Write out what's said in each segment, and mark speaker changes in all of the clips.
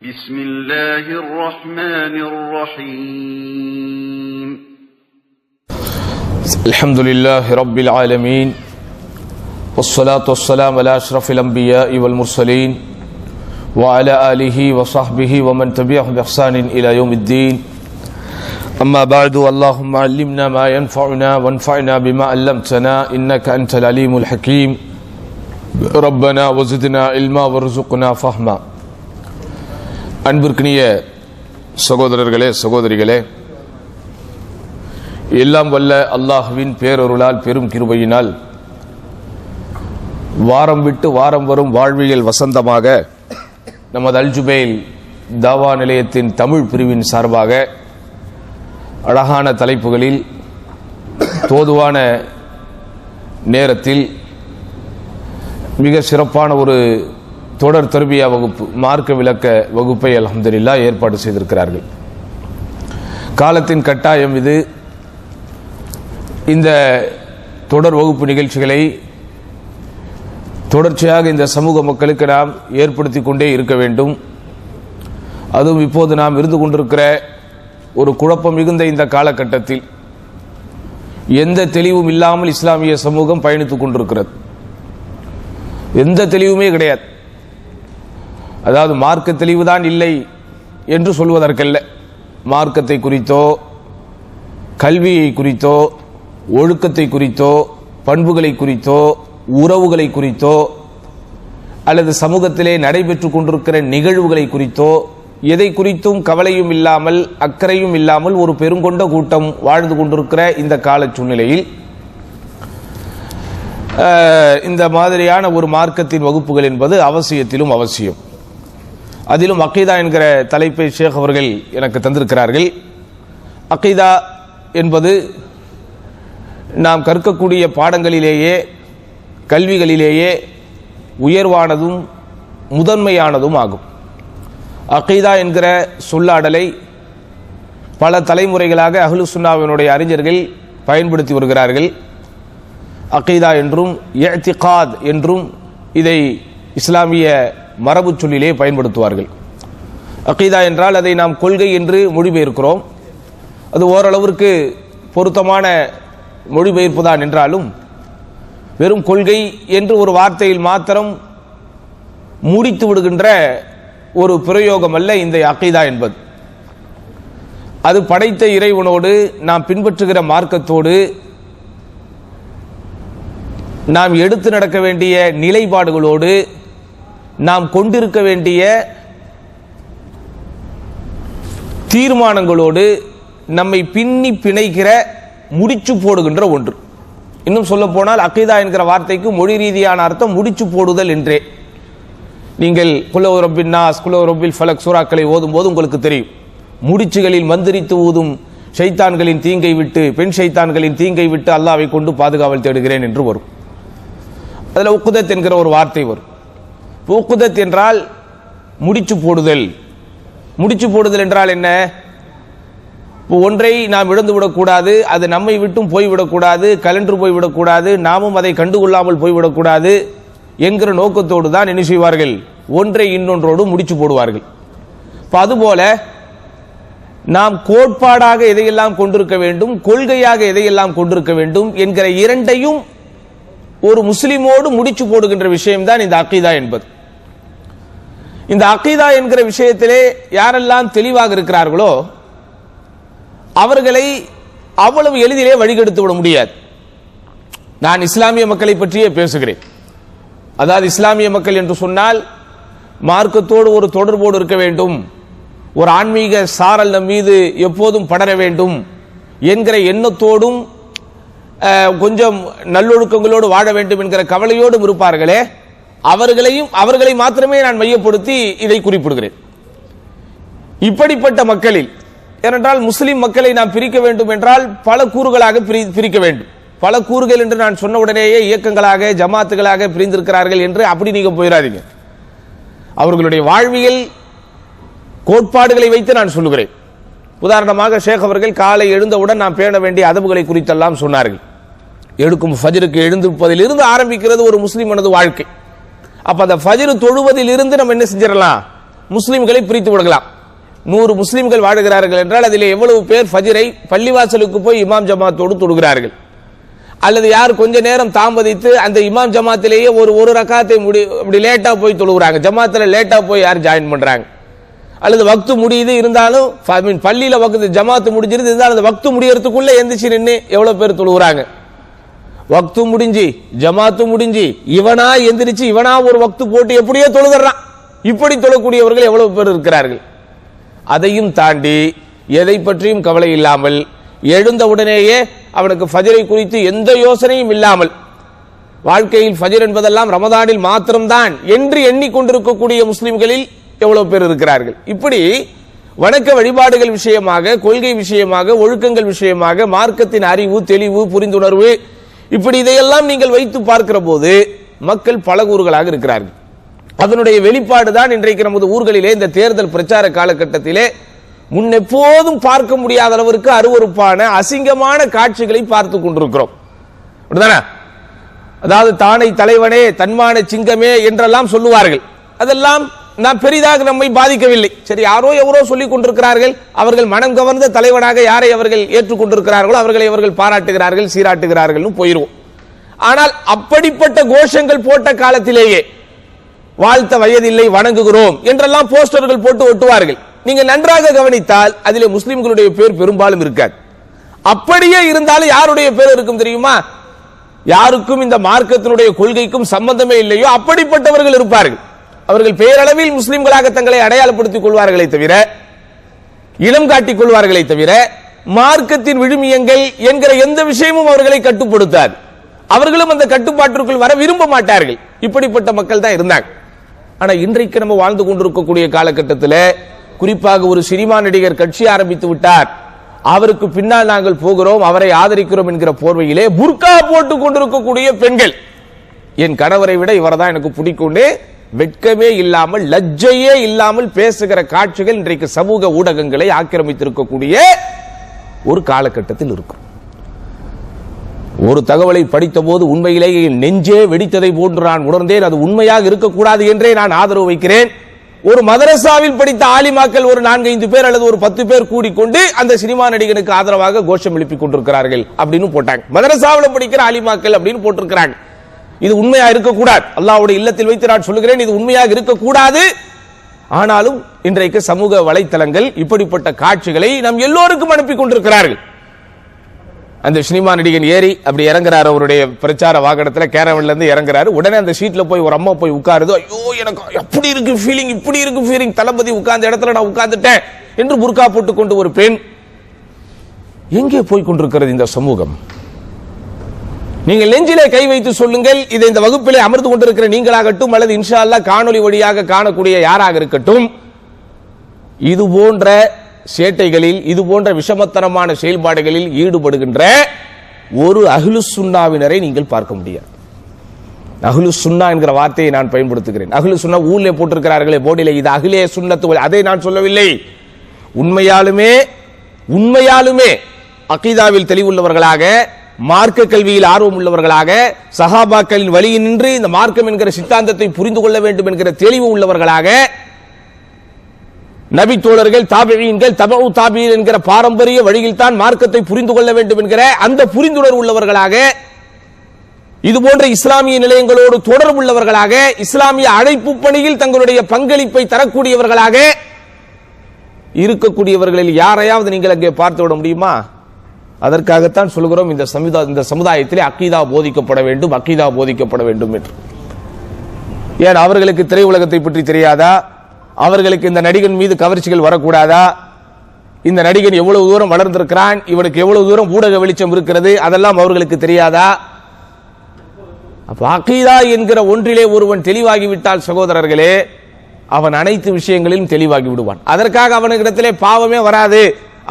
Speaker 1: بسم الله الرحمن الرحيم
Speaker 2: الحمد لله رب العالمين والصلاة والسلام على أشرف الأنبياء والمرسلين وعلى آله وصحبه ومن تبعهم بإحسان إلى يوم الدين أما بعد اللهم علمنا ما ينفعنا وانفعنا بما علمتنا إنك أنت العليم الحكيم ربنا وزدنا علما وارزقنا فهما. அன்பிற்கினிய சகோதரர்களே சகோதரிகளே, எல்லாம் வல்ல அல்லாஹ்வின் பேரருளால் பெரும் கிருபையினால் வாரம் விட்டு வாரம் வரும் வாழ்வியல் வசந்தமாக நமது அல்ஜுபைல் தாவா நிலையத்தின் தமிழ் பிரிவின் சார்பாக அழகான தலைப்புகளில் தோதுவான நேரத்தில் மிக சிறப்பான ஒரு தொடர் தர்பியா வகுப்பு, மார்க்க விளக்க வகுப்பை அல்ஹம்துலில்லாஹ் ஏற்பாடு செய்திருக்கிறார்கள். காலத்தின் கட்டாயம் இது. இந்த தொடர் வகுப்பு நிகழ்ச்சிகளை தொடர்ச்சியாக இந்த சமூக மக்களுக்கு நாம் ஏற்படுத்தி கொண்டே இருக்க வேண்டும். அதுவும் இப்போது நாம் இருந்து கொண்டிருக்கிற ஒரு குழப்பம் மிகுந்த இந்த காலகட்டத்தில் எந்த தெளிவும் இல்லாமல் இஸ்லாமிய சமூகம் பயணித்துக் கொண்டிருக்கிறது. எந்த தெளிவுமே கிடையாது. அதாவது மார்க்க தெளிவுதான் இல்லை என்று சொல்வதற்கல்ல, மார்க்கத்தை குறித்தோ கல்வியை குறித்தோ ஒழுக்கத்தை குறித்தோ பண்புகளை குறித்தோ உறவுகளை குறித்தோ அல்லது சமூகத்திலே நடைபெற்றுக் கொண்டிருக்கிற நிகழ்வுகளை குறித்தோ எதை குறித்தும் கவலையும் இல்லாமல் அக்கறையும் இல்லாமல் ஒரு பெருங்கொண்ட கூட்டம் வாழ்ந்து கொண்டிருக்கிற இந்த கால சூழ்நிலையில் இந்த மாதிரியான ஒரு மார்க்கத்தின் வகுப்புகள் என்பது அவசியத்திலும் அவசியம். அதிலும் அக்கீதா என்கிற தலைப்பை ஷேக் அவர்கள் எனக்கு தந்திருக்கிறார்கள். அக்கீதா என்பது நாம் கற்கக்கூடிய பாடங்களிலேயே கல்விகளிலேயே உயர்வானதும் முதன்மையானதும் ஆகும். அக்கீதா என்கிற சொல்லாடலை பல தலைமுறைகளாக அஹ்லு சுன்னாவினுடைய அறிஞர்கள் பயன்படுத்தி வருகிறார்கள். அக்கீதா என்றும் இஅ்திகாத் என்றும் இதை இஸ்லாமிய மரபு சொல்லிலே பயன்படுத்துவார்கள். அக்கீதா என்றால் அதை நாம் கொள்கை என்று மொழிபெயர்க்கிறோம். அது ஓரளவிற்கு பொருத்தமான மொழிபெயர்ப்பு தான் என்றாலும் வெறும் கொள்கை என்று ஒரு வார்த்தையில் மாத்திரம் முடித்து விடுகின்ற ஒரு பிரயோகம் அல்ல இந்த அக்கீதா என்பது. அது படைத்த இறைவனோடு நாம் பின்பற்றுகிற மார்க்கத்தோடு நாம் எடுத்து நடக்க வேண்டிய நிலைப்பாடுகளோடு நாம் கொண்டிருக்க வேண்டிய தீர்மானங்களோடு நம்மை பின்னி பிணைக்கிற முடிச்சு போடுகின்ற ஒன்று. இன்னும் சொல்ல போனால் அக்கீதா என்கிற வார்த்தைக்கு மொழி ரீதியான அர்த்தம் முடிச்சு போடுதல் என்றே. நீங்கள் குல் ரப்பின் நாஸ் குல் ரப்பில் ஃபலக் சூறாக்களை ஓதும் போது உங்களுக்கு தெரியும், முடிச்சுகளில் மந்திரித்து ஊதும் ஷைத்தான்களின் தீங்கை விட்டு, பெண் ஷைத்தான்களின் தீங்கை விட்டு அல்லாஹ்வை கொண்டு பாதுகாவல் தேடுகிறேன் என்று வரும். அதில் உக்குதத் என்கிற ஒரு வார்த்தை வரும். உக்குதத் என்றால் முடிச்சு போடுதல். முடிச்சு போடுதல் என்றால் என்ன? ஒன்றை நாம் இழந்து விடக்கூடாது, அது நம்மை விட்டும் போய்விடக்கூடாது, கலன்று போய்விடக்கூடாது, நாமும் அதை கண்டுகொள்ளாமல் போய்விடக்கூடாது என்கிற நோக்கத்தோடு தான் என்ன செய்வார்கள்? ஒன்றை இன்னொன்றோடு முடிச்சு போடுவார்கள். அதுபோல நாம் கோட்பாடாக எதையெல்லாம் கொண்டிருக்க வேண்டும், கொள்கையாக எதையெல்லாம் கொண்டிருக்க வேண்டும் என்கிற இரண்டையும் ஒரு முஸ்லிமோடு முடிச்சு போடுகின்ற விஷயம்தான் இந்த அக்கீதா என்பது. இந்த அக்கீதா என்கிற விஷயத்திலே யாரெல்லாம் தெளிவாக இருக்கிறார்களோ அவர்களை அவ்வளவு எளிதிலே வழிகெடுத்து விட முடியாது. நான் இஸ்லாமிய மக்களை பற்றியே பேசுகிறேன். அதாவது இஸ்லாமிய மக்கள் என்று சொன்னால் மார்க்கத்தோடு ஒரு தொடர்போடு இருக்க வேண்டும், ஒரு ஆன்மீக சாரல் நம் மீது எப்போதும் படர வேண்டும் என்கிற எண்ணத்தோடும் கொஞ்சம் நல்லொழுக்கங்களோடு வாழ வேண்டும் என்கிற கவலையோடும் இருப்பார்களே, அவர்களை மாத்திரமே நான் மையப்படுத்தி இதை குறிப்பிடுகிறேன். இப்படிப்பட்ட மக்களில், ஏனென்றால் முஸ்லிம் மக்களை நாம் பிரிக்க வேண்டும் என்றால் பல கூறுகளாக பிரிக்க வேண்டும். பல கூறுகள் என்று நான் சொன்ன உடனேயே இயக்கங்களாக ஜமாத்துகளாக பிரிந்திருக்கிறார்கள் என்று அப்படி நீங்க போயிடாதீங்க. அவர்களுடைய வாழ்வியல் கோட்பாடுகளை வைத்து நான் சொல்லுகிறேன். உதாரணமாக ஷேக் அவர்கள் காலை எழுந்தவுடன் நாம் பேண வேண்டிய அதபுகளை குறித்தெல்லாம் சொன்னார்கள். எடுக்கும் ஃபஜ்ருக்கு எழுந்திருப்பதில் இருந்து ஆரம்பிக்கிறது ஒரு முஸ்லிம் மனது வாழ்க்கை. அப்ப அந்த ஃபஜ்ர் தொழுவதில் இருந்து நம்ம என்ன செஞ்சிடலாம்? முஸ்லிம்களை பிரித்து விடலாம். 100 முஸ்லிம்கள் வாழுகிறார்கள் என்றால் அதிலே எவ்வளவு பேர் ஃபஜ்ரை பள்ளிவாசலுக்கு போய் இமாம் ஜமாத்தோடு தொழுகிறார்கள், அல்லது யார் கொஞ்ச நேரம் தாமதித்து அந்த இமாம் ஜமாத்திலேயே ஒரு ரக்காத்தை அப்படி லேட்டா போய் தொழுகிறாங்க, ஜமாத்துல லேட்டா போய் யார் ஜாயின் பண்றாங்க, அல்லது வக்து முடியுது இருந்தாலும் பள்ளியில வக்து ஜமாத்து முடிஞ்சிருது இருந்தாலும் அந்த வக்து முடியறதுக்குள்ள எந்திரிச்சு நின்று எவ்வளவு பேர் தொழுகிறாங்க. வக்து முடிஞ்சு ஜமாத்து முடிஞ்சு இவனா எந்திரிச்சு இவனா ஒரு வக்து போட்டு எப்படியோ தொழுகிறான். இப்படி தொழக்கூடியவர்கள் எவ்வளவு பேர் இருக்கிறார்கள். அதையும் தாண்டி எதை பற்றியும் கவலை இல்லாமல் எழுந்தவுடனேயே அவனுக்கு ஃபஜ்ரை குறித்து எந்த யோசனையும் இல்லாமல் வாழ்க்கையில் ஃபஜ்ர் என்பதெல்லாம் ரமதானில் மாத்திரம்தான் என்று எண்ணிக்கொண்டிருக்கக்கூடிய முஸ்லிம்களில் எவ்வளவு பேர் இருக்கிறார்கள். இப்படி வணக்க வழிபாடுகள் விஷயமாக, கொள்கை விஷயமாக, ஒழுக்கங்கள் விஷயமாக, மார்க்கத்தின் அறிவு, தெளிவு, புரிந்துணர்வு, இப்படி இதையெல்லாம் நீங்கள் வைத்து பார்க்கிற போது மக்கள் பல கூறுகளாக இருக்கிறார்கள். அதனுடைய வெளிப்பாடு தான் இன்றைக்கு நமது ஊர்களிலே இந்த தேர்தல் பிரச்சார காலகட்டத்திலே முன்னெப்போதும் பார்க்க முடியாத அளவிற்கு அருவருப்பான அசிங்கமான காட்சிகளை பார்த்து கொண்டிருக்கிறோம். அதாவது தானை தலைவனே, தன்மான சிங்கமே என்றெல்லாம் சொல்லுவார்கள். அதெல்லாம் நாம் பெரிதாக நம்மை பாதிக்கவில்லை. சரி, யாரோ எவரோ சொல்லிக் கொண்டிருக்கிறார்கள், அவர்கள் மனம் கவர்ந்த தலைவனாக யாரை அவர்கள் ஏற்றுக்கொண்டிருக்கிறார்களோ அவர்களை அவர்கள் பாராட்டுகிறார்கள், சீராட்டுகிறார்கள், போயிருவோம். ஆனால் அப்படிப்பட்ட கோஷங்கள் போட்ட காலத்திலேயே வாழ்த்த வயதில்லை வணங்குகிறோம் என்றெல்லாம் போஸ்டர்கள் போட்டு ஒட்டுவார்கள். நீங்க நன்றாக கவனித்தால் அதிலே முஸ்லிம்களுடைய பேர் பெரும்பாலும் இருக்காது. அப்படியே இருந்தாலும் யாருடைய பேர் இருக்கும் தெரியுமா? யாருக்கும் இந்த மார்க்கத்தினுடைய கொள்கைக்கும் சம்பந்தமே இல்லையோ அப்படிப்பட்டவர்கள் இருப்பார்கள். அவர்கள் பெயரளவில் முஸ்லிம்களாக தங்களை அடையாளப்படுத்திக் கொள்வார்களே தவிர, இனம் காட்டிக் கொள்வார்களே தவிர, மார்க்கத்தின் விழுமியங்கள் என்கிற எந்த விஷயமும் அவர்களை கட்டுப்படுத்தாது. அவர்களும் அந்த கட்டுப்பாட்டிற்குள் வர விரும்ப மாட்டார்கள். இப்படிப்பட்ட மக்கள் தான் இருந்தாங்க. ஆனா இன்றைக்கு நம்ம வாழ்ந்து கொண்டிருக்கக்கூடிய காலகட்டத்தில் குறிப்பாக ஒரு சினிமா நடிகர் கட்சி ஆரம்பித்து விட்டார், அவருக்கு பின்னால் நாங்கள் போகிறோம், அவரை ஆதரிக்கிறோம் என்கிற போர்வையிலே புர்கா போட்டுக் கொண்டிருக்கக்கூடிய பெண்கள், என் கணவரை விட இவர்தான் எனக்கு பிடிக்கும், வெட்கமே இல்லாமல் லஜ்ஜையே இல்லாமல் பேசுகிற காட்சிகள் இன்றைக்கு சமூக ஊடகங்களை ஆக்கிரமித்திருக்கக்கூடிய ஒரு காலகட்டத்தில் இருக்கும். ஒரு தகவலை படித்த போது உண்மையிலேயே நெஞ்சே வெடித்ததை போன்று நான் உணர்ந்தேன். அது உண்மையாக இருக்கக்கூடாது என்றே நான் ஆதரவு வைக்கிறேன். ஒரு மதரசாவில் படித்த ஆலிமாக்கள் ஒரு 4-5 பேர் அல்லது ஒரு 10 பேர் கூடிக்கொண்டு அந்த சினிமா நடிகனுக்கு ஆதரவாக கோஷம் எழுப்பிக் கொண்டிருக்கிறார்கள் அப்படின்னு போட்டாங்க. மதரசாவில் படிக்கிற ஆலிமாக்கள் அப்படின்னு போட்டிருக்கிறாங்க. இது உண்மையா இருக்கக்கூடாது. அல்லாஹ்வுடைய இல்லத்தில் வைத்து நான் சொல்லுகிறேன், இது உண்மையாக இருக்கக்கூடாது. ஆனாலும் இன்றைக்கு சமூக வலைத்தளங்கள் இப்படிப்பட்ட காட்சிகளை நம் எல்லோருக்கும் அனுப்பி கொண்டிருக்கிறார்கள். அந்த சினிமா நடிகன் ஏறி அப்படி இறங்குறாரு, அவருடைய பிரச்சார வாகனத்தில் கேரவன்ல இருந்து இறங்குறாரு. உடனே அந்த சீட்ல போய் ஒரு அம்மா போய் உட்காருது. ஐயோ, எனக்கு எப்படி இருக்கு ஃபீலிங், இப்படி இருக்கு ஃபீலிங், தளபதி உட்கார்ந்த இடத்துல நான் உட்கார்ந்துட்டேன் என்று புர்கா போட்டுக் கொண்டு ஒரு பெண். எங்கே போய் கொண்டிருக்கிறது இந்த சமூகம்? நீங்கள் நெஞ்சிலே கை வைத்து சொல்லுங்கள். இதை இந்த வகுப்பிலே அமர்ந்து கொண்டிருக்கிற நீங்களாகட்டும் அல்லது இன்ஷா அல்லாஹ் காணொலி வழியாக காணக்கூடிய யாராக இருக்கட்டும், இது போன்ற சேட்டைகளில், இது போன்ற விஷமத்தனமான செயல்பாடுகளில் ஈடுபடுகின்ற ஒரு அஹ்லு சுன்னாவினரை நீங்கள் பார்க்க முடியாது. அஹ்லு சுன்னா என்கிற வார்த்தையை நான் பயன்படுத்துகிறேன். அஹ்லு சுன்னா ஊர்ல போட்டிருக்கிறார்களே போர்டிலே, இது அஹ்லே சுன்னத்து, அதை நான் சொல்லவில்லை. உண்மையாலுமே அகீதாவில் தெளிவுள்ளவர்களாக, மார்க்க கல்வியில் ஆர்வம் உள்ளவர்களாக, சஹாபாக்களின் வழியில் நின்று இந்த மார்க்கம் என்கிற சித்தாந்தத்தை புரிந்து கொள்ள வேண்டும் என்கிற தெளிவு உள்ளவர்களாக, நபி தோழர்கள், தாபிஈன்கள், தபஉ தாபிஈன் என்கிற பாரம்பரிய வழியில் தான் மார்க்கத்தை புரிந்து கொள்ள வேண்டும் என்கிற அந்த புரிந்துணர்வு உள்ளவர்களாக, இது போன்ற இஸ்லாமிய நிலையங்களோடு தொடர்பு உள்ளவர்களாக, இஸ்லாமிய அழைப்பு பணியில் தங்களுடைய பங்களிப்பை தரக்கூடியவர்களாக இருக்கக்கூடியவர்களில் யாரையாவது நீங்கள் அங்கே பார்த்து விட முடியுமா? அதற்காகத்தான் சொல்கிறோம், இந்த சமுதாயத்திலே அக்கீதா போதிக்கப்பட வேண்டும், அக்கீதா போதிக்கப்பட வேண்டும் என்று. ஏன் அவர்களுக்கு திரையுலகத்தை பற்றி தெரியாதா? அவர்களுக்கு இந்த நடிகன் மீது கவர்ச்சிகள் வரக்கூடாதா? இந்த நடிகன் எவ்வளவு தூரம் வளர்ந்திருக்கிறான், இவனுக்கு எவ்வளவு தூரம் ஊடக வெளிச்சம் இருக்கிறது, அதெல்லாம் அவர்களுக்கு தெரியாதா? அப்ப அகீதா என்கிற ஒன்றிலே ஒருவன் தெளிவாகிவிட்டால் சகோதரர்களே, அவன் அனைத்து விஷயங்களிலும் தெளிவாகி விடுவான். அதற்காக அவனுக்கிடத்திலே பாவமே வராது,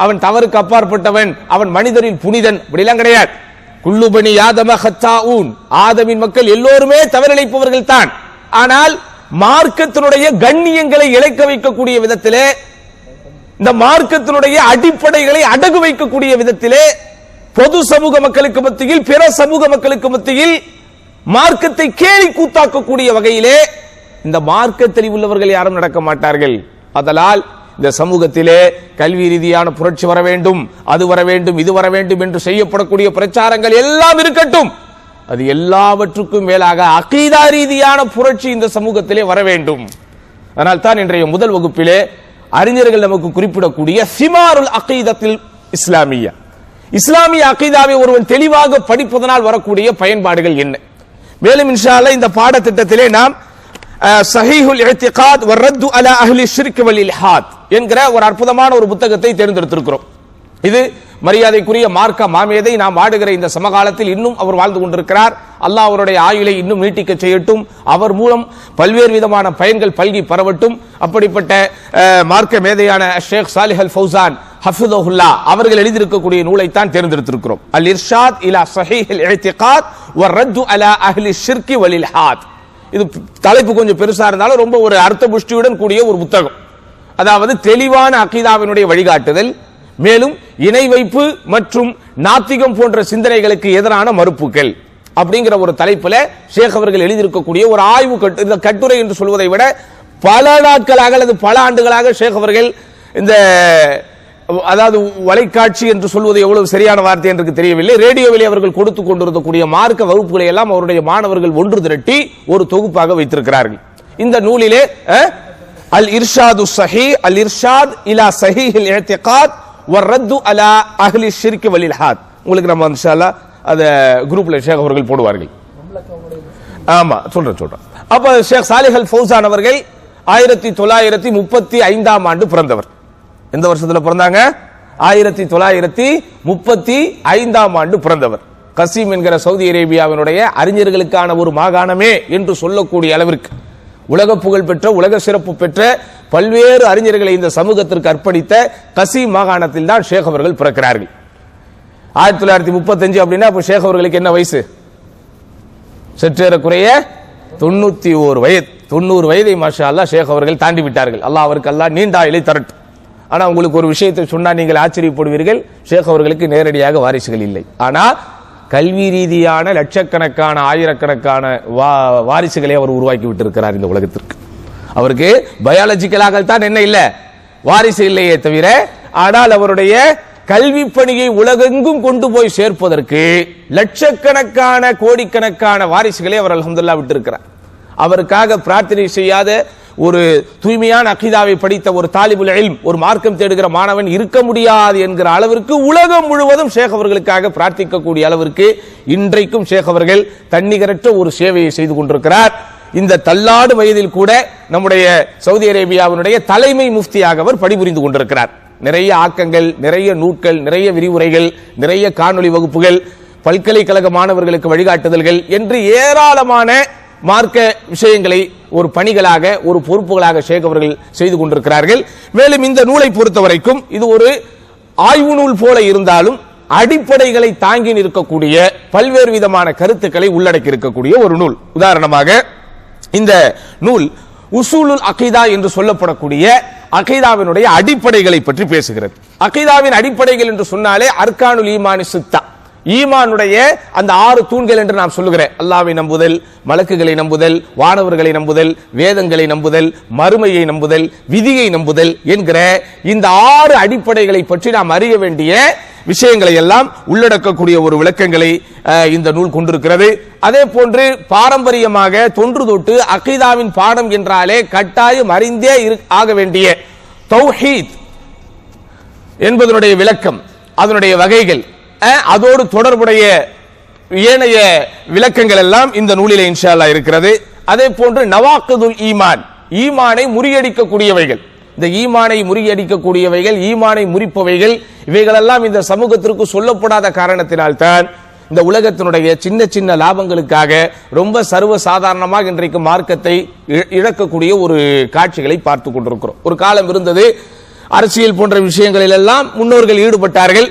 Speaker 2: அவன் தவறுக்கு அப்பாற்பட்டவன், அவன் மனிதரில் புனிதன், அப்படிலாம் கிடையாது. குல்லு பனி ஆதம ஹத்தாஊன், ஆதமின் மக்கள் எல்லோருமே தவறிழைப்பவர்கள் தான். ஆனால் மார்க்கத்தினுடைய கண்ணியங்களை இழைக்க வைக்கக்கூடிய விதத்திலே, இந்த மார்க்கத்தினுடைய அடிப்படைகளை அடகு வைக்கக்கூடிய விதத்திலே, பொது சமூக மக்களுக்கு மத்தியில், பிற சமூக மக்களுக்கு மத்தியில் மார்க்கத்தை கேலி கூத்தாக்கக்கூடிய வகையிலே இந்த மார்க்க தெளிவுள்ளவர்கள் யாரும் நடக்க மாட்டார்கள். அதனால் இந்த சமூகத்திலே கல்வி ரீதியான புரட்சி வர வேண்டும், அது வர வேண்டும், இது வர வேண்டும் என்று செய்யப்படக்கூடிய பிரச்சாரங்கள் எல்லாம் இருக்கட்டும். அது எல்லாவற்றுக்கும் மேலாக அகீதா ரீதியான புரட்சி இந்த சமூகத்திலே வர வேண்டும். அதனால் தான் இன்றைய முதல் வகுப்பிலே அறிஞர்கள் நமக்கு குறிப்பிடக்கூடிய சிமாருல் அகீதத்தில் இஸ்லாமியா, இஸ்லாமிய அகீதாவை ஒருவன் தெளிவாக படிப்பதனால் வரக்கூடிய பயன்பாடுகள் என்ன. மேலும் இன்ஷா அல்லாஹ் இந்த பாடத்திட்டத்திலே நாம் சஹீஹுல் இஅ்திகாத் வ ரத்து அலா அஹ்லி ஷிர்க் வல் இல்ஹாத் என்கிற ஒரு அற்புதமான ஒரு புத்தகத்தை தேர்ந்தெடுத்திருக்கிறோம். இது மரியாதைக்குரிய மார்க்க மாமேதை நாம் ஆடுகிற இந்த சமகாலத்தில் இன்னும் அவர் வாழ்ந்து கொண்டிருக்கிறார். அல்லாஹ் அவருடைய ஆயுளை இன்னும் நீட்டிக்க செய்யட்டும். அவர் மூலம் பல்வேறு விதமான பயன்கள் பல்கி பரவட்டும். அப்படிப்பட்ட மார்க்க மேதையான ஷேக் சாலிஹ் அல் ஃபௌசான் ஹஃபிதஹுல்லாஹ் அவர்கள் எழுதியிருக்கக்கூடிய நூலைத்தான் தேர்ந்தெடுத்திருக்கிறோம். அல் இர்ஷாத் இலா ஸஹீஹில் இஅ்திகாத் வ ரத்து அலா அஹ்லி ஷிர்க் வல் இல்ஹாத். இது தலைப்பு கொஞ்சம் பெருசா இருந்தாலும் ரொம்ப ஒரு அர்த்த புஷ்டியுடன் கூடிய ஒரு புத்தகம். அதாவது தெளிவான அகீதாவினுடைய வழிகாட்டுதல், மேலும் இணை வைப்பு மற்றும் நாத்திகம் போன்ற சிந்தனைகளுக்கு எதிரான மறுப்புகள் அப்படிங்கிற ஒரு தலைப்புல ஷேக் அவர்கள் எழுதியிருக்கக்கூடிய ஒரு ஆய்வு கட்டுரை என்று சொல்வதை விட பல நாட்களாக அல்லது பல ஆண்டுகளாக ஷேக் அவர்கள் இந்த அதாவது வலைக்காட்சி என்று சொல்வது எவ்வளவு சரியான வார்த்தை என்று தெரியவில்லை, ரேடியோவிலே அவர்கள் கொடுத்துக் கொண்டிருக்கக்கூடிய மார்க்க வகுப்புகளை எல்லாம் அவருடைய மாணவர்கள் ஒன்று திரட்டி ஒரு தொகுப்பாக வைத்திருக்கிறார்கள். இந்த நூலிலே அல் இர்ஷாது ஸஹீஹ், அல் இர்ஷாத் இலா ஸஹீஹில் இஅ்திகாத் வ ரத்து அலா அஹ்லி ஷிர்க் வல் இல்ஹாத். உங்களுக்கு நம்ம இன்ஷா அல்லாஹ் அத குரூப்ல ஷேக் அவர்கள் போடுவார்கள். ஆமா சொல்றேன். அப்ப ஷேக் சாலிஹ் அல் ஃபௌசான் அவர்கள் 1935ஆம் ஆண்டு பிறந்தவர். எந்த வருஷத்துல பிறந்தாங்க? 1935ஆம் ஆண்டு பிறந்தவர். கசீம் என்கிற சவுதி அரேபியாவினுடைய அறிஞர்களுக்கான ஒரு மாகாணமே என்று சொல்லக்கூடிய அளவிற்கு உலக புகழ் பெற்ற, உலக சிறப்பு பெற்ற பல்வேறு அறிஞர்களை இந்த சமூகத்திற்கு அர்ப்பணித்த கசீம் மாகாணத்தில் தான் ஷேக் அவர்கள் பிறக்கிறார்கள். 1935 அப்படின்னா அப்ப ஷேக் அவர்களுக்கு என்ன வயசு? சற்றேறக்குறைய 91 வயது. 90 வயதை மாஷா அல்லாஹ் ஷேக் அவர்கள் தாண்டி விட்டார்கள். அல்லாஹ் அவருக்கு அல்லாஹ் நீண்ட ஆயுளை தரட்டும். ஆனா உங்களுக்கு ஒரு விஷயத்தை சொன்னா நீங்கள் ஆச்சரியப்படுவீர்கள், ஷேக் அவர்களுக்கு நேரடியாக வாரிசுகள் இல்லை. ஆனா கல்வி ரீதியான லட்சக்கணக்கான ஆயிரக்கணக்கான வாரிசுகளை அவர் உருவாக்கி விட்டிருக்கிறார் இந்த உலகத்திற்கு. அவருக்கு பயாலஜிக்கலாக தான் என்ன இல்லை, வாரிசு இல்லையே தவிர, ஆனால் அவருடைய கல்வி பணியை உலகெங்கும் கொண்டு போய் சேர்ப்பதற்கு லட்சக்கணக்கான கோடிக்கணக்கான வாரிசுகளை அவர் அல்ஹம்துலில்லாஹ் விட்டிருக்கிறார். அவருக்காக பிரார்த்தனை செய்யாத ஒரு தூய்மையான அகீதாவை படித்த ஒரு தாலிபுல் இல்ம், ஒரு மார்க்கம் தேடுகிற மாணவன் இருக்க முடியாது என்கிற அளவிற்கு உலகம் முழுவதும் ஷேக் அவர்களுக்காக பிரார்த்திக்கக்கூடிய அளவிற்கு இன்றைக்கும் ஷேக் அவர்கள் தன்னிகரற்ற ஒரு சேவையை செய்து கொண்டிருக்கிறார். இந்த தள்ளாடு வயதில் கூட நம்முடைய சவுதி அரேபியாவினுடைய தலைமை முஃப்தியாக அவர் பணிபுரிந்து கொண்டிருக்கிறார். நிறைய ஆக்கங்கள், நிறைய நூட்கள், நிறைய விரிவுரைகள், நிறைய காணொலி வகுப்புகள், பல்கலைக்கழக மாணவர்களுக்கு வழிகாட்டுதல்கள் என்று ஏராளமான மார்க்க விஷயங்களை ஒரு பணிகளாக, ஒரு பொறுப்புகளாக ஷேக் அவர்கள் செய்து கொண்டிருக்கிறார்கள். மேலும் இந்த நூலை பொறுத்தவரைக்கும் இது ஒரு ஆய்வு நூல் போல இருந்தாலும் அடிப்படைகளை தாங்கி நிற்கக்கூடிய பல்வேறு விதமான கருத்துக்களை உள்ளடக்கி இருக்கக்கூடிய ஒரு நூல். உதாரணமாக இந்த நூல் உசூலுல் அகீதா என்று சொல்லப்படக்கூடிய அகீதாவினுடைய அடிப்படைகளை பற்றி பேசுகிறது. அகீதாவின் அடிப்படைகள் என்று சொன்னாலே அர்கானுல் ஈமானி சித்தா, ஈமானுடைய அந்த 6 தூண்கள் என்று நாம் சொல்லுகிறேன். அல்லாஹ்வை நம்புதல், மலக்குகளை நம்புதல், வானவர்களை நம்புதல், வேதங்களை நம்புதல், மறுமையை நம்புதல், விதியை நம்புதல் என்கிற இந்த 6 அடிப்படைகளை பற்றி நாம் அறிய வேண்டிய விஷயங்களை எல்லாம் உள்ளடக்கக்கூடிய ஒரு விளக்கங்களை இந்த நூல் கொண்டிருக்கிறது. அதே போன்று பாரம்பரியமாக தொன்று தொட்டு அகீதாவின் பாடம் என்றாலே கட்டாயம் அறிந்தே ஆக வேண்டிய தௌஹீத் என்பதனுடைய விளக்கம், அதனுடைய வகைகள், அதோடு தொடர்புடைய ஏனைய விளக்கங்கள் எல்லாம் இந்த நூலிலே இன்ஷா அல்லாஹ் இருக்கிறது. அதே போன்று நவாக்கிதுல் ஈமான், ஈமானை முறியடிக்கக்கூடியவைகள், இந்த ஈமானை முறியடிக்கக்கூடியவைகள், ஈமானை முறிப்பவைகள், இவைகளெல்லாம் இந்த சமூகத்திற்கு சொல்லப்படாத காரணத்தினால்தான் இந்த உலகத்தினுடைய சின்ன சின்ன லாபங்களுக்காக ரொம்ப சர்வ சாதாரணமாக இன்றைக்கு மார்க்கத்தை இழக்கக்கூடிய ஒரு காட்சிகளை பார்த்து கொண்டிருக்கிறோம். ஒரு காலம் இருந்தது, அரசியல் போன்ற விஷயங்களில் எல்லாம் முன்னோர்கள் ஈடுபட்டார்கள்.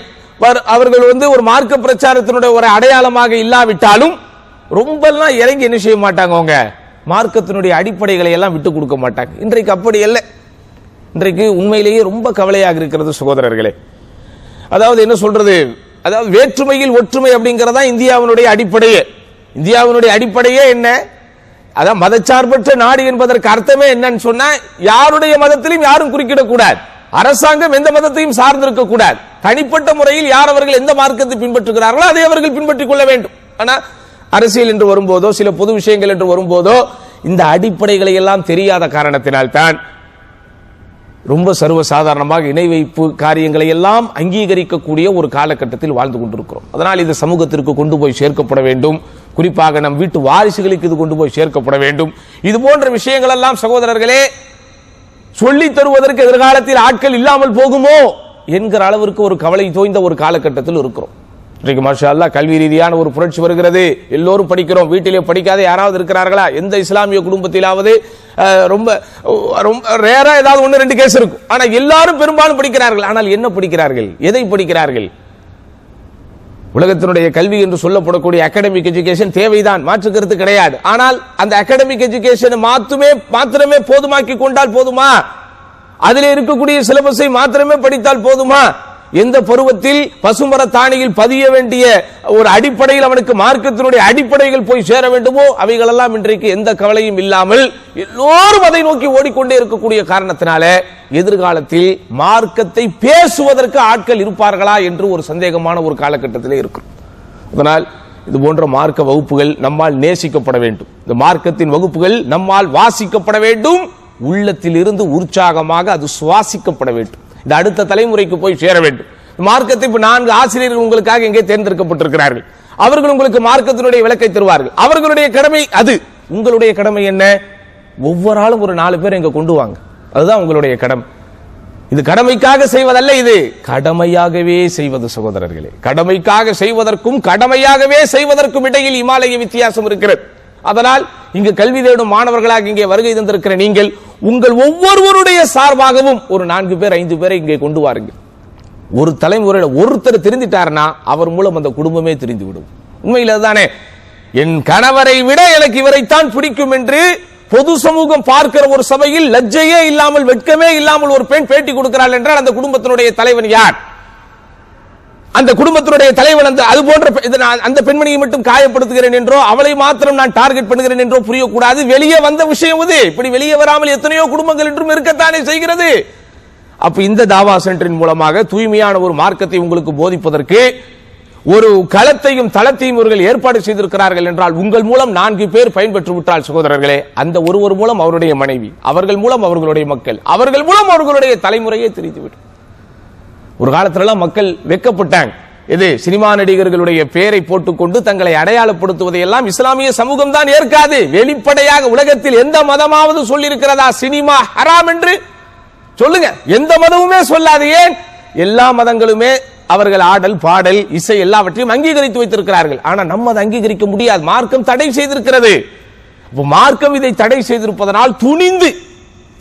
Speaker 2: அவர்கள் ஒரு மார்க்க பிரச்சாரத்தினுடைய ஒரு அடையாளமாக இல்லாவிட்டாலும் ரொம்ப எல்லாம் இறங்கி என்ன செய்ய மாட்டாங்க, அவங்க மார்க்கத்தினுடைய அடிப்படைகளை எல்லாம் விட்டு கொடுக்க மாட்டாங்க. இன்றைக்கு அப்படி இல்லை. இன்றைக்கு உண்மையிலேயே ரொம்ப கவலையாக இருக்கிறது சகோதரர்களே. அதாவது என்ன சொல்றது, அதாவது வேற்றுமையில் ஒற்றுமை அப்படிங்கறதா இந்தியாவினுடைய அடிப்படையே. இந்தியாவினுடைய அடிப்படையே என்ன, அதான் மதச்சார்பற்ற நாடு என்பதற்கு அர்த்தமே என்னன்னு சொன்னா, யாருடைய மதத்திலும் யாரும் குறுக்கிடக்கூடாது, அரசாங்கம் எந்த மதத்தையும் சார்ந்திருக்க கூடாது, தனிப்பட்ட முறையில் யார் அவர்கள் எந்த மார்க்கத்தை பின்பற்றுகிறார்களோ அதை அவர்கள் பின்பற்றிக் கொள்ள வேண்டும். ஆனா அரசியல் என்று வரும்போதோ சில பொது விஷயங்கள் என்று வரும்போதோ இந்த அடிப்படைகளை எல்லாம் தெரியாத காரணத்தினால்தான் ரொம்ப சர்வசாதாரணமாக இணை வைப்பு காரியங்களை எல்லாம் அங்கீகரிக்கக்கூடிய ஒரு காலகட்டத்தில் வாழ்ந்து கொண்டிருக்கிறோம். அதனால் இது சமூகத்திற்கு கொண்டு போய் சேர்க்கப்பட வேண்டும். குறிப்பாக நம் வீட்டு வாரிசுகளுக்கு இது கொண்டு போய் சேர்க்கப்பட வேண்டும். இது போன்ற விஷயங்கள் எல்லாம் சகோதரர்களே சொல்லித் தருவதற்கு எதிர்காலத்தில் ஆட்கள் இல்லாமல் போகுமோ என்கிற அளவிற்கு ஒரு கவலை தோய்ந்த ஒரு காலகட்டத்தில் இருக்கிறோம். இன்றைக்கு மாஷா அல்லாஹ் கல்வி ரீதியான ஒரு புரட்சி வருகிறது. எல்லோரும் படிக்கிறோம். வீட்டிலே படிக்காத யாராவது இருக்கிறார்களா? எந்த இஸ்லாமிய குடும்பத்திலாவது ரொம்ப ரொம்ப ரேரா ஏதாவது 1-2 கேஸ் இருக்கும். ஆனா எல்லாரும் பெரும்பாலும் படிக்கிறார்கள். ஆனால் என்ன படிக்கிறார்கள்? எதை படிக்கிறார்கள்? உலகத்தினுடைய கல்வி என்று சொல்லப்படக்கூடிய அகாடமிக் எஜுகேஷன் தேவைதான், மாற்று கருத்து கிடையாது. ஆனால் அந்த அகாடமிக் எஜுகேஷன் மாத்திரமே போதுமாக்கி கொண்டால் போதுமா? அதில் இருக்கக்கூடிய சிலபஸை மாத்திரமே படித்தால் போதுமா? எந்த பருவத்தில் பசுமர தாணியில் பதிய வேண்டிய ஒரு அடிப்படையில் அவனுக்கு மார்க்கத்தினுடைய அடிப்படைகள் போய் சேர வேண்டுமோ அவைகளெல்லாம் இன்றைக்கு எந்த கவலையும் இல்லாமல் எல்லோரும் அதை நோக்கி ஓடிக்கொண்டே இருக்கக்கூடிய காரணத்தினால எதிர்காலத்தில் மார்க்கத்தை பேசுவதற்கு ஆட்கள் இருப்பார்களா என்று ஒரு சந்தேகமான ஒரு காலகட்டத்திலே இருக்கும். அதனால் இது போன்ற மார்க்க வகுப்புகள் நம்மால் நேசிக்கப்பட வேண்டும். இந்த மார்க்கத்தின் வகுப்புகள் நம்மால் வாசிக்கப்பட வேண்டும். உள்ளத்தில் இருந்து உற்சாகமாக அது சுவாசிக்கப்பட வேண்டும். இந்த அடுத்த தலைமுறைக்கு போய் சேர வேண்டும். மார்க்கத்தை இப்ப 4 ஆசிரியர்கள் உங்களுக்காக இங்கே தேர்ந்தெடுக்கப்பட்டிருக்கிறார்கள். அவர்கள் உங்களுக்கு மார்க்கத்தினுடைய விளக்கை தருவார்கள். அவர்களுடைய கடமை அது. உங்களுடைய கடமை என்ன? ஒவ்வொரு ஆளும் ஒரு 4 பேர் இங்க கொண்டு வாங்க. அதுதான் உங்களுடைய கடமை. இது கடமைக்காக செய்வதல்ல, இது கடமையாகவே செய்வது சகோதரர்களே. கடமைக்காக செய்வதற்கும் கடமையாகவே செய்வதற்கும் இடையில் இமாலய வித்தியாசம் இருக்கிறது. அதனால் இங்கு கல்வி தேடும் மாணவர்களாக இங்கே வருகை தந்திருக்கிற நீங்கள் உங்கள் ஒவ்வொருவருடைய சார்பாகவும் ஒரு 4 பேர் 5 பேரை இங்கே கொண்டு வாருங்கள். ஒரு தலைமுறையில் ஒருத்தர் தெரிந்துட்டார்னா அவர் மூலம் அந்த குடும்பமே தெரிந்துவிடும். உண்மையில் அதுதானே. என் கணவரை விட எனக்கு இவரைத்தான் பிடிக்கும் என்று பொது சமூகம் பார்க்கிற ஒரு சபையில் லஜ்ஜையே இல்லாமல் வெட்கமே இல்லாமல் ஒரு பெண் பேட்டி கொடுக்கிறாள் என்றால் அந்த குடும்பத்தினுடைய தலைவன் யார்? அந்த குடும்பத்தினுடைய தலைவன் அது போன்ற அந்த பெண்மணியை மட்டும் காயப்படுத்துகிறேன் என்றோ அவளை மாத்திரம் நான் டார்கெட் பண்ணுகிறேன் என்றோ புரியக்கூடாது. வெளியே வந்த விஷயம் இது. இப்படி வெளியே வராமல் எத்தனையோ குடும்பங்கள் என்றும் இருக்கத்தானே செய்கிறது. அப்ப இந்த தாவா சென்டரின் மூலமாக தூய்மையான ஒரு மார்க்கத்தை உங்களுக்கு போதிப்பதற்கு ஒரு களத்தையும் தளத்தையும் இவர்கள் ஏற்பாடு செய்திருக்கிறார்கள் என்றால் உங்கள் மூலம் 4 பேர் பயன்பெற்று விட்டால் சகோதரர்களே, அந்த ஒருவர் மூலம் அவருடைய மனைவி, அவர்கள் மூலம் அவர்களுடைய மக்கள், அவர்கள் மூலம் அவர்களுடைய தலைமுறையே தெரிந்துவிடும். ஒரு காலத்துல மக்கள் வெட்கப்பட்டாங்க. இது சினிமா நடிகர்களுடைய பெயரை போட்டுக்கொண்டு தங்களை அடையாளப்படுத்துவதை எல்லாம் இஸ்லாமிய சமூகம் தான் ஏற்காது. வெளிப்படையாக உலகத்தில் எந்த மதமாவது சொல்லி இருக்கிறதா சினிமா ஹராம் என்று? சொல்லுங்க. எந்த மதமுமே சொல்லாது. ஏன்? எல்லா மதங்களுமே அவர்கள் ஆடல் பாடல் இசை எல்லாவற்றையும் அங்கீகரித்து வைத்திருக்கிறார்கள். ஆனா நம்ம அதை அங்கீகரிக்க முடியாது. மார்க்கம் தடை செய்திருக்கிறது. மார்க்கம் இதை தடை செய்திருப்பதனால்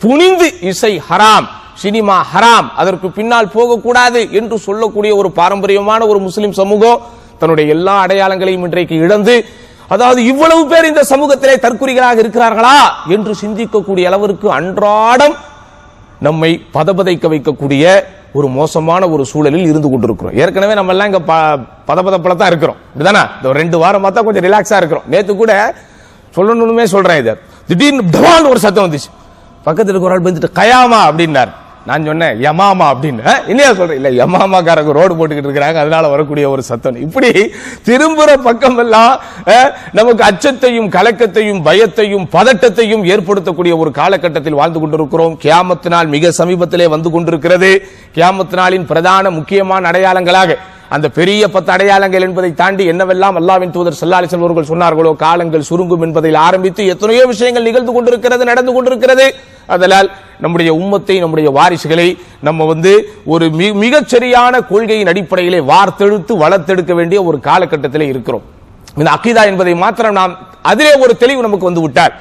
Speaker 2: துணிந்து இசை ஹராம், சினிமா ஹராம், அதற்கு பின்னால் போகக்கூடாது என்று சொல்லக்கூடிய ஒரு பாரம்பரியமான ஒரு முஸ்லிம் சமூகம் தன்னுடைய எல்லா அடையாளங்களையும் இன்றைக்கு இழந்து, அதாவது இவ்வளவு பேர் இந்த சமூகத்திலே தற்குறிகளாக இருக்கிறார்களா என்று சிந்திக்கக்கூடிய அளவிற்கு அன்றாடம் நம்மை பதபதைக்க வைக்கக்கூடிய ஒரு மோசமான ஒரு சூழலில் இருந்து கொண்டிருக்கிறோம். ஏற்கனவே நம்ம எல்லாம் இங்க பதபதப்பல தான் இருக்கிறோம். இதுதானே இந்த 2 வாரம் பார்த்தா கொஞ்சம் ரிலாக்ஸா இருக்கிறோம். நேத்து கூட சொல்லணும்னே சொல்றேன். இது திடீர்னு டபால் ஒரு சத்தம் வந்துச்சு. பக்கத்தில் இருக்க ஒரு ஆள் வந்துட்டு கயாமா அப்படின்னாரு. நான் சொன்னேன் யமாமா அப்படின்னு. இல்லையா சொல்றேன்? இல்ல யமாமாக்காரங்க ரோடு போட்டுக்கிட்டு இருக்கிறாங்க, அதனால வரக்கூடிய ஒரு சத்தம். இப்படி திரும்புற பக்கம் எல்லாம் நமக்கு அச்சத்தையும் கலக்கத்தையும் பயத்தையும் பதட்டத்தையும் ஏற்படுத்தக்கூடிய ஒரு காலகட்டத்தில் வாழ்ந்து கொண்டிருக்கிறோம். கியாமத் நாள் மிக சமீபத்திலே வந்து கொண்டிருக்கிறது. கியாமத் நாளின் பிரதான முக்கியமான அடையாளங்களாக அந்த பெரிய 10 அடையாளங்கள் என்பதை தாண்டி என்னவெல்லாம் அல்லாஹ்வின் தூதர் ஸல்லல்லாஹு அலைஹி வஸல்லம் அவர்கள் சொன்னார்களோ, காலங்கள் சுருங்கும் என்பதில் ஆரம்பித்து எத்தனையோ விஷயங்கள் நிகழ்ந்து கொண்டிருக்கிறது, நடந்து கொண்டிருக்கிறது. அதனால் நம்முடைய உம்மத்தை, நம்முடைய வாரிசுகளை நம்ம ஒரு மிகச் சரியான கொள்கையின் அடிப்படையிலே வார்த்தெடுத்து வளர்த்தெடுக்க வேண்டிய ஒரு காலகட்டத்திலே இருக்கிறோம். இந்த அகீதா என்பதை மாத்திரம் நாம் அதிலே ஒரு தெளிவு நமக்கு வந்து விட்டார்.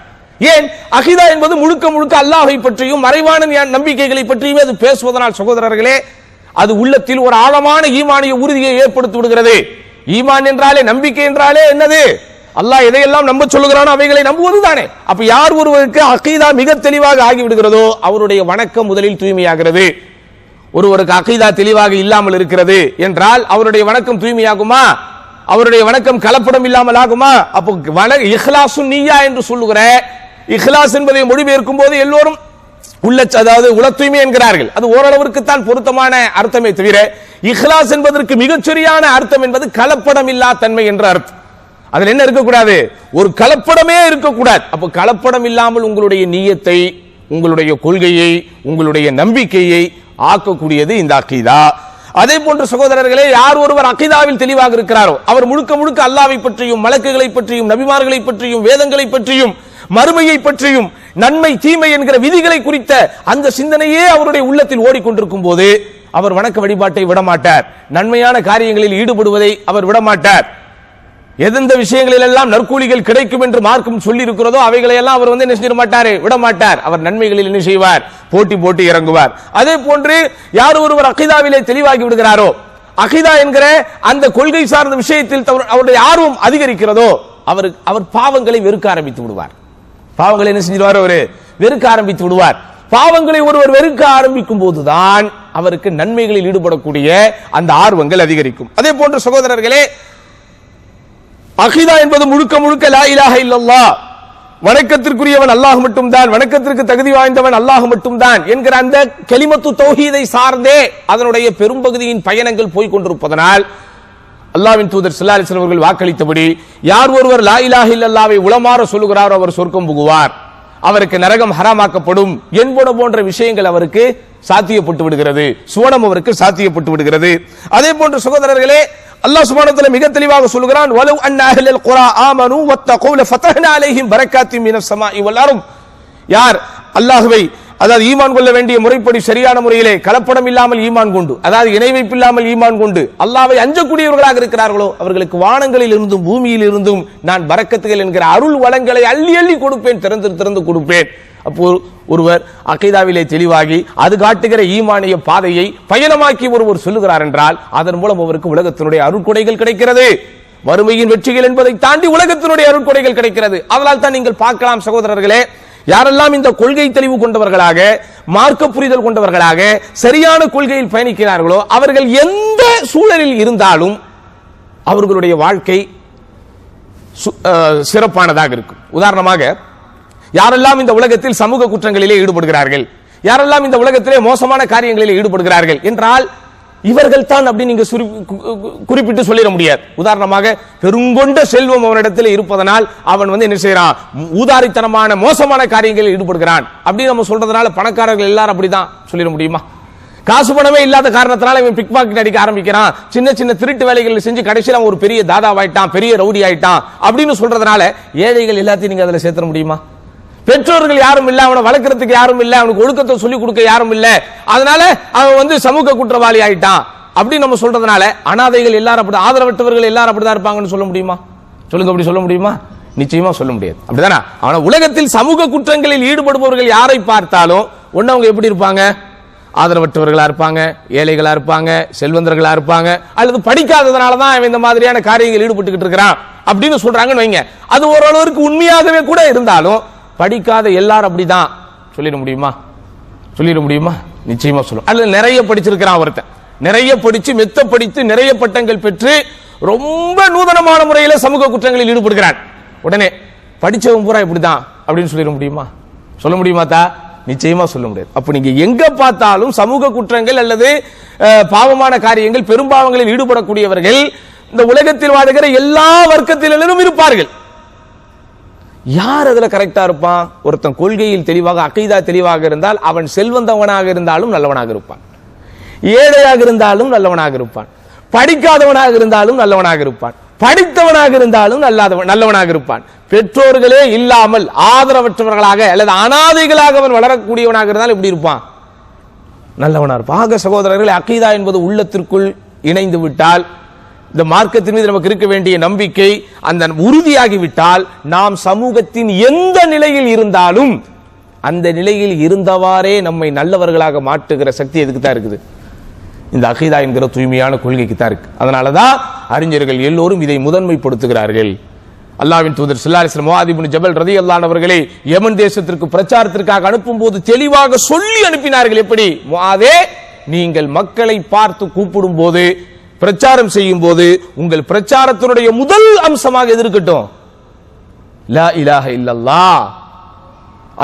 Speaker 2: ஏன்? அகீதா என்பது முழுக்க முழுக்க அல்லாஹ்வை பற்றியும் மறைவான நம்பிக்கைகளை பற்றியுமே அது பேசுவதனால் சகோதரர்களே, அது உள்ளத்தில் ஒரு ஆழமான ஈமானிய உறுதியை ஏற்படுத்தி விடுகிறது. ஈமான் என்றாலே, நம்பிக்கை என்றாலே என்னது? அல்லாஹ் எதையெல்லாம் நம்ப சொல்லுகிறானோ அவைகளை நம்புவது தானே. அப்ப யார் ஒருவருக்கு அகீதா மிக தெளிவாக ஆகிவிடுகிறதோ அவருடைய வணக்கம் முதலில் தூய்மையாகிறது. ஒருவருக்கு அகீதா தெளிவாக இல்லாமல் இருக்கிறது என்றால் அவருடைய வணக்கம் தூய்மையாகுமா? அவருடைய வணக்கம் கலப்படம் இல்லாமல் ஆகுமா? அப்போ இஹ்லாசு நிய்யா என்று சொல்லுகிற இஹ்லாஸ் என்பதை மொழிபெயர்க்கும் போது எல்லோரும் அதாவது உள தூய்மை என்கிறார்கள். அது ஓரளவிற்கு தான் பொருத்தமான அர்த்தமே தவிர இஹ்லாஸ் என்பதற்கு மிகச்சரியான அர்த்தம் என்பது கலப்படம் இல்லா தன்மை என்ற அர்த்தம். அதுல என்ன இருக்கக்கூடாது? ஒரு கலப்படமே இருக்கக்கூடாது. அப்போ கலப்படம் இல்லாமல் உங்களுடைய நியத்தை, உங்களுடைய கொள்கையை, உங்களுடைய நம்பிக்கையை ஆக்கக்கூடியது இந்த அகீதா. அதே போன்ற சகோதரர்களே, யார் ஒருவர் அகீதாவில் தெளிவாக இருக்கிறாரோ அவர் முழுக்க முழுக்க அல்லாஹ்வை பற்றியும் மலக்குகளை பற்றியும் நபிமார்களை பற்றியும் வேதங்களை பற்றியும் மறுமையை பற்றியும் நன்மை தீமை என்கிற விதிகளை குறித்த அந்த சிந்தனையே அவருடைய உள்ளத்தில் ஓடிக்கொண்டிருக்கும் போது அவர் வணக்க வழிபாட்டை விடமாட்டார், நன்மையான காரியங்களில் ஈடுபடுவதை அவர் விடமாட்டார். எந்தெந்த விஷயங்களில் எல்லாம் நற்கூலிகள் கிடைக்கும் என்று மார்க்கம் சொல்லி இருக்கிறதோ அவைகளை எல்லாம் அவர் என்ன செய்ய மாட்டார், விடமாட்டார். அவர் நன்மைகளில் என்ன செய்வார், போட்டி போட்டு இறங்குவார். அதே போன்று யார் ஒருவர் அகீதாவிலே தெளிவாகி விடுகிறாரோ, அகீதா என்கிற அந்த கொள்கை சார்ந்த விஷயத்தில் அவருடைய ஆர்வம் அதிகரிக்கிறதோ அவர் பாவங்களை வெறுக்க ஆரம்பித்து விடுவார். பாவங்களை என்ன செஞ்சிருவார், அவர் வெறுக்க ஆரம்பித்து விடுவார். பாவங்களை ஒருவர் வெறுக்க ஆரம்பிக்கும் போதுதான் அவருக்கு நன்மைகளில் ஈடுபடக்கூடிய அந்த ஆர்வங்கள் அதிகரிக்கும். அதே போன்ற சகோதரர்களே, அகீதா என்பது முழுக்க முழுக்க லா இலாஹ இல்லல்லாஹ், வணக்கத்திற்குரியவன் அல்லாஹ் மட்டும்தான், வணக்கத்திற்கு தகுதி வாய்ந்தவன் அல்லாஹ் மட்டும்தான் என்கிற அந்த கலிமத்து தௌஹீதை சார்ந்தே அதனுடைய பெரும்பகுதியின் பயணங்கள் போய் கொண்டிருப்பதனால் அல்லாஹ்வின் தூதர் ஸல்லல்லாஹு அலைஹி வஸல்லம் அவர்கள் வாக்களித்தபடி யார் ஒருவர் லா இலாஹ இல்லல்லாஹ்வை உளமாற சொல்லுகிறாரோ அவர் சொர்க்கம் புகுவார், அவருக்கு நரகம் ஹராமாக்கப்படும் என்பன போன்ற விஷயங்கள் அவருக்கு சாத்தியப்பட்டு விடுகிறது, சுவனம் அவருக்கு சாத்தியப்பட்டு விடுகிறது. அதே போன்ற சகோதரர்களே, அல்லாஹ் சுப்ஹானஹு வ தஆலா மிக தெளிவாக சொல்கிறான், வலவ் அன்ன அஹ்லல் குரா ஆமனு வத்தகூ லஃபதஹ்னா அலைஹிம் பரக்காத்தின் மினஸ் ஸமாஇ வல் அர்த். யார் அல்லாஹ்வை அதாவது ஈமான் கொள்ள வேண்டிய முறைப்படி சரியான முறையிலே கலப்படம் இல்லாமல் ஈமான் கொண்டு, அதாவது இணை வைப்பில்லாமல் ஈமான் கொண்டு அல்லாஹ்வை அஞ்சக்கூடியவர்களாக இருக்கிறார்களோ அவர்களுக்கு வானங்களில் இருந்தும் பூமியில் இருந்தும் நான் பரக்கத்துகள் என்கிற அருள் வளங்களை அள்ளி அள்ளி கொடுப்பேன், திறந்து திறந்து கொடுப்பேன். அப்போ ஒருவர் அகீதாவிலே தெளிவாகி அது காட்டுகிற ஈமானிய பாதையை பயணமாக்கி ஒருவர் சொல்லுகிறார் என்றால் அதன் மூலம் அவருக்கு உலகத்தினுடைய அருட்கொடைகள் கிடைக்கிறது. வறுமையின் வெற்றிகள் என்பதை தாண்டி உலகத்தினுடைய அருட்கொடைகள் கிடைக்கிறது. அதனால் தான் நீங்கள் பார்க்கலாம் சகோதரர்களே, யாரெல்லாம் இந்த கொள்கை தெளிவு கொண்டவர்களாக, மார்க்க புரிதல் கொண்டவர்களாக, சரியான கொள்கையில் பயணிக்கிறார்களோ அவர்கள் எந்த சூழலில் இருந்தாலும் அவர்களுடைய வாழ்க்கை சிறப்பானதாக இருக்கும். உதாரணமாக, யாரெல்லாம் இந்த உலகத்தில் சமூக குற்றங்களிலே ஈடுபடுகிறார்கள், யாரெல்லாம் இந்த உலகத்திலே மோசமான காரியங்களிலே ஈடுபடுகிறார்கள் என்றால் இவர்கள் தான் அப்படி நீங்க குறிப்பிட்டு சொல்லிட முடியாது. உதாரணமாக, பெருங்கொண்ட செல்வம் அவனிடத்தில் இருப்பதனால் அவன் என்ன செய்யறான், ஊதாரித்தனமான மோசமான காரியங்களில் ஈடுபடுகிறான் அப்படின்னு நம்ம சொல்றதுனால பணக்காரர்கள் எல்லாரும் அப்படிதான் சொல்லிட முடியுமா? காசு பணமே இல்லாத காரணத்தினால இவன் பிக் பாக்கெட் அடிக்க ஆரம்பிக்கிறான், சின்ன சின்ன திருட்டு வேலைகள் செஞ்சு கடைசியில் ஒரு பெரிய தாதாவாயிட்டான், பெரிய ரவுடி ஆயிட்டான் அப்படின்னு சொல்றதுனால ஏழைகள் எல்லாத்தையும் நீங்க அதுல சேர்த்த முடியுமா? பெற்றோர்கள் யாரும் இல்ல, அவனை வளர்க்கறதுக்கு யாரும் இல்ல, அவனுக்கு ஒழுக்கத்தை சொல்லிக் கொடுக்க யாரும் இல்ல, அதனால அவன் சமூக குற்றவாளி ஆயிட்டான் அப்படின்னு நம்ம சொல்றதுனால அனாதைகள் எல்லாரும் அப்படி, ஆதரவற்றவர்கள் எல்லாரும் அப்படிதான் இருப்பாங்கன்னு சொல்ல முடியுமா? சொல்லுங்க, அப்படி சொல்ல முடியுமா? நிச்சயமா சொல்ல முடியாது. அப்படிதானே? அவன உலகத்தில் சமூக குற்றங்களில் ஈடுபடுபவர்கள் யாரை பார்த்தாலும் ஒண்ணு அவங்க எப்படி இருப்பாங்க, ஆதரவற்றவர்களா இருப்பாங்க, ஏழைகளா இருப்பாங்க, செல்வந்தர்களா இருப்பாங்க, அல்லது படிக்காததுனாலதான் அவன் இந்த மாதிரியான காரியங்கள் ஈடுபட்டுக்கிட்டு இருக்கிறான் அப்படின்னு சொல்றாங்கன்னு வைங்க. அது ஓரளவுக்கு உண்மையாகவே கூட இருந்தாலும் படிக்காத எல்லாரும் அப்படிதான் சொல்லிட முடியுமா? சொல்லிட முடியுமா? நிச்சயமா சொல்லும். அல்லது நிறைய படிச்சிருக்கிறான் ஒருத்தன், நிறைய படிச்சு மெத்த படித்து நிறைய பட்டங்கள் பெற்று ரொம்ப நூதனமான முறையில சமூக குற்றங்களில் ஈடுபடுகிறான், உடனே படிச்சவன் பூரா இப்படிதான் அப்படின்னு சொல்லிட முடியுமா? சொல்ல முடியுமா? நிச்சயமா சொல்ல முடியாது. அப்ப நீங்க எங்க பார்த்தாலும் சமூக குற்றங்கள் அல்லது பாவமான காரியங்கள், பெரும்பாவங்களில் ஈடுபடக்கூடியவர்கள் இந்த உலகத்தில் வாழ்கிற எல்லா வர்க்கத்திலும் இருப்பார்கள். யார் அதுல கரெக்டா இருப்பான்? ஒருத்தன் கொள்கையில் தெளிவாக, அகீதா தெளிவாக இருந்தால் அவன் செல்வந்தவனாக இருந்தாலும் நல்லவனாக இருப்பான், ஏழையாக இருந்தாலும் நல்லவனாக இருப்பான், படிக்காதவனாக இருந்தாலும் நல்லவனாக இருப்பான், படித்தவனாக இருந்தாலும் நல்லவனாக இருப்பான். பெற்றோர்களே இல்லாமல் ஆதரவற்றவர்களாக அல்லது அனாதைகளாக அவன் வளரக்கூடியவனாக இருந்தால் எப்படி இருப்பான்? நல்லவனா இருப்பான். ஆக சகோதரர்களே, அகீதா என்பது உள்ளத்திற்குள் இணைந்து விட்டால், இந்த மார்க்கத்தின் மீது நமக்கு இருக்க வேண்டிய நம்பிக்கை அந்த உறுதியாகிவிட்டால், நாம் சமூகத்தின் எந்த நிலையில் இருந்தாலும் அந்த நிலையில் இருந்தவாறே நம்மை நல்லவர்களாக மாற்றுகிற சக்தி எதுக்கு தான் இருக்குது? இந்த அகீதா என்கிற தூய்மையான கொள்கைக்கு தான் இருக்கு. அதனாலதான் அறிஞர்கள் எல்லோரும் இதை முதன்மைப்படுத்துகிறார்கள். அல்லாஹ்வின் தூதர் ஸல்லல்லாஹு அலைஹி வஸல்லம் முஆத் இப்னு ஜபல் ரலியல்லாஹு அன்ஹு அவர்களை யமன் தேசத்திற்கு பிரச்சாரத்திற்காக அனுப்பும் போது தெளிவாக சொல்லி அனுப்பினார்கள். எப்படி? முஆதே, நீங்கள் மக்களை பார்த்து கூப்பிடும் போது பிரச்சாரம் செய்யும் போது உங்கள் பிரச்சாரத்தினுடைய முதல் அம்சமாக எது இருக்கட்டும்? லா இலாஹ இல்லல்லாஹ்,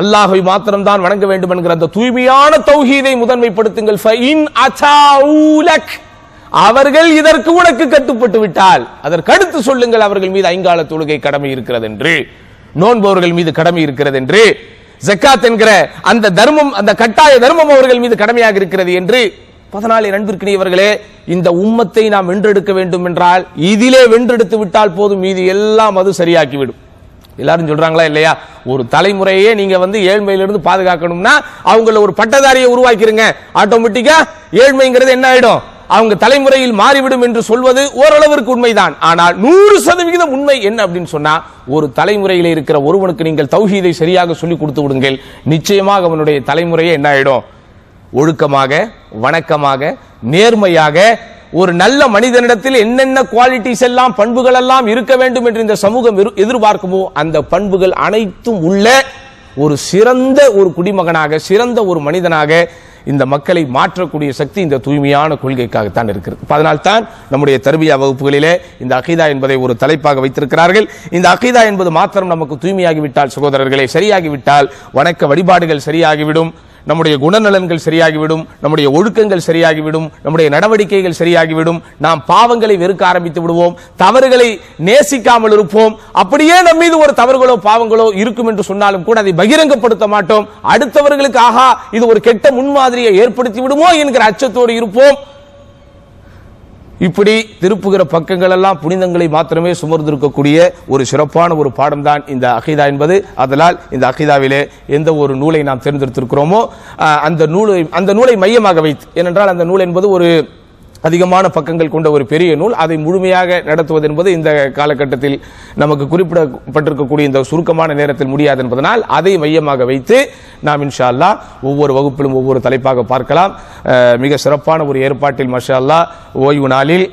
Speaker 2: அல்லாஹ்வை மாத்திரம்தான் வணங்க வேண்டும் என்கிற அந்த தூய்மையான தௌஹீதை முதன்மைப்படுத்துங்கள். ஃபஇன் அதாஊலக், அவர்கள் இதற்கு உனக்கு கட்டுப்பட்டு விட்டால் அதற்கடுத்து சொல்லுங்கள் அவர்கள் மீது ஐங்கால தொழுகை கடமை இருக்கிறது என்று, நோன்பவர்கள் மீது கடமை இருக்கிறது என்று, ஜக்காத் என்கிற அந்த தர்மம், அந்த கட்டாய தர்மம் அவர்கள் மீது கடமையாக இருக்கிறது என்று. அதனாலே நண்பிற்கினியவர்களே, இந்த உம்மத்தை நாம் வென்றெடுக்க வேண்டும் என்றால் இதிலே வென்றெடுத்து விட்டால் போதும், மீதி எல்லாம் அது சரியாக்கிவிடும். எல்லாரும் சொல்றாங்களா இல்லையா? ஒரு தலைமுறையே நீங்க ஏழ்மையிலிருந்து பாதுகாக்கணும்னா அவங்கள ஒரு பட்டதாரியை உருவாக்கிருங்க, ஆட்டோமேட்டிக்கா ஏழ்மைங்கிறது என்ன ஆயிடும்? அவங்க தலைமுறையில் மாறிவிடும் என்று சொல்வது ஓரளவிற்கு உண்மைதான். ஆனால் 100% உண்மை என்ன அப்படின்னு சொன்னா, ஒரு தலைமுறையில் இருக்கிற ஒருவனுக்கு நீங்கள் தௌஹீதை சரியாக சொல்லி கொடுத்து விடுங்கள், நிச்சயமாக அவனுடைய தலைமுறையே என்ன ஆயிடும்? ஒழுக்கமாக, வணக்கமாக, நேர்மையாக, ஒரு நல்ல மனிதனிடத்தில் என்னென்ன குவாலிட்டிஸ் எல்லாம், பண்புகள் எல்லாம் இருக்க வேண்டும் என்று இந்த சமூகம் எதிர்பார்க்குமோ அந்த பண்புகள் அனைத்தும் உள்ள ஒரு சிறந்த ஒரு குடிமகனாக, சிறந்த ஒரு மனிதனாக இந்த மக்களை மாற்றக்கூடிய சக்தி இந்த தூய்மையான கொள்கைக்காகத்தான் இருக்கிறது. அதனால்தான் நம்முடைய தர்பியா வகுப்புகளிலே இந்த அகீதா என்பதை ஒரு தலைப்பாக வைத்திருக்கிறார்கள். இந்த அகீதா என்பது மாத்திரம் நமக்கு தூய்மையாகிவிட்டால், சகோதரர்களே, சரியாகிவிட்டால் வணக்க வழிபாடுகள் சரியாகிவிடும், நம்முடைய குணநலன்கள் சரியாகிவிடும், நம்முடைய ஒழுக்கங்கள் சரியாகிவிடும், நம்முடைய நடவடிக்கைகள் சரியாகிவிடும், நாம் பாவங்களை வெறுக்க ஆரம்பித்து விடுவோம், தவறுகளை நேசிக்காமல் இருப்போம். அப்படியே நம் மீது ஒரு தவறுகளோ பாவங்களோ இருக்கும் என்று சொன்னாலும் கூட அதை பகிரங்கப்படுத்த மாட்டோம். அடுத்தவர்களுக்கு ஆஹா இது ஒரு கெட்ட முன்மாதிரியை ஏற்படுத்தி விடுமோ என்கிற அச்சத்தோடு இருப்போம். இப்படி திருப்புகிற பக்கங்கள் எல்லாம் புனிதங்களை மாத்திரமே சுமர்ந்திருக்கக்கூடிய ஒரு சிறப்பான ஒரு பாடம் தான் இந்த அகீதா என்பது. அதனால் இந்த அகீதாவிலே எந்த ஒரு நூலை நாம் தேர்ந்தெடுத்திருக்கிறோமோ அந்த நூலை மையமாக வைத்து, ஏனென்றால் அந்த நூல் என்பது ஒரு அதிகமான பக்கங்கள் கொண்ட ஒரு பெரிய நூல், அதை முழுமையாக நடத்துவது என்பது இந்த காலகட்டத்தில் நமக்கு குறிப்பிடப்பட்டிருக்கக்கூடிய இந்த சுருக்கமான நேரத்தில் முடியாது என்பதனால் அதை மையமாக வைத்து நாம் இன்ஷா அல்லாஹ் ஒவ்வொரு வகுப்பிலும் ஒவ்வொரு தலைப்பாக பார்க்கலாம். மிக சிறப்பான ஒரு ஏற்பாட்டில் மாஷா அல்லாஹ் ஓய்வு நாளில்,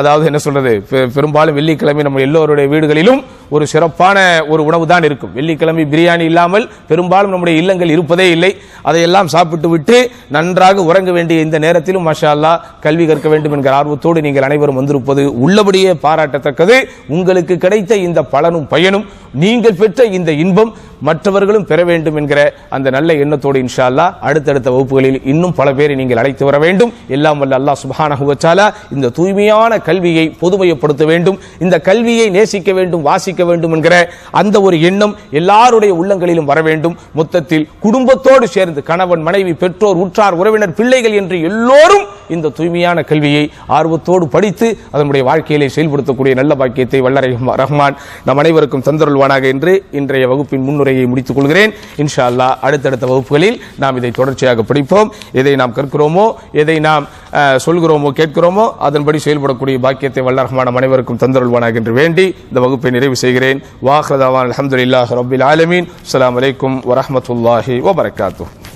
Speaker 2: அதாவது என்ன சொல்றது, பெரும்பாலும் வெள்ளிக்கிழமை நம்ம எல்லோருடைய வீடுகளிலும் ஒரு சிறப்பான ஒரு உணவு தான் இருக்கும். வெள்ளிக்கிழமை பிரியாணி இல்லாமல் பெரும்பாலும் நம்முடைய இல்லங்கள் இருப்பதே இல்லை. அதையெல்லாம் சாப்பிட்டு விட்டு நன்றாக உறங்க வேண்டிய இந்த நேரத்திலும் மாஷா அல்லாஹ் கல்வி கற்க வேண்டும் என்கிற ஆர்வத்தோடு நீங்கள் அனைவரும் வந்திருப்பது உள்ளபடியே பாராட்டத்தக்கது. உங்களுக்கு கிடைத்த இந்த பலனும் பயனும், நீங்கள் பெற்ற இந்த இன்பம் மற்றவர்களும் பெற வேண்டும் என்கிற அந்த நல்ல எண்ணத்தோடு இன்ஷா அல்லாஹ் அடுத்தடுத்த வகுப்புகளில் இன்னும் பல பேரை நீங்கள் அழைத்து வர வேண்டும். எல்லாம் வல்ல அல்லாஹ் சுப்ஹானஹு வ தஆலா இந்த தூய்மையான கல்வியை பொதுமைப்படுத்த வேண்டும், இந்த கல்வியை நேசிக்க வேண்டும், வாசிக்க வேண்டும் என்கிற அந்த ஒரு எண்ணம் எல்லாருடைய உள்ளங்களிலும் வர வேண்டும். மொத்தத்தில் குடும்பத்தோடு சேர்ந்து கணவன், மனைவி, பெற்றோர், உற்றார், உறவினர், பிள்ளைகள் என்று எல்லோரும் இந்த தூய்மையான கல்வியை ஆர்வத்தோடு படித்து அதனுடைய வாழ்க்கையிலே செயல்படுத்தக்கூடிய நல்ல பாக்கியத்தை வல்ல ரஹ்மான் நம் அனைவருக்கும் தந்தருள்வானாக என்று இன்றைய வகுப்பின் முன்னுரையை முடித்துக் கொள்கிறேன். இன்ஷா அல்லாஹ் அடுத்தடுத்த வகுப்புகளில் நாம் இதை தொடர்ச்சியாக படிப்போம். எதை நாம் கற்கிறோமோ, எதை நாம் சொல்கிறோமோ, கேட்கிறோமோ அதன்படி செயல்படக்கூடிய பாக்கியத்தை வல்ல ரஹ்மான் நம் அனைவருக்கும் தந்தருள்வானாக என்று வேண்டி இந்த வகுப்பை நிறைவு செய்கிறேன். வாஹ்ரதாவான் அல்ஹம்துலில்லாஹி ரப்பில் ஆலமீன். அஸ்ஸலாமு அலைக்கும் வரஹ்மத்துல்லாஹி வபரகாத்துஹு.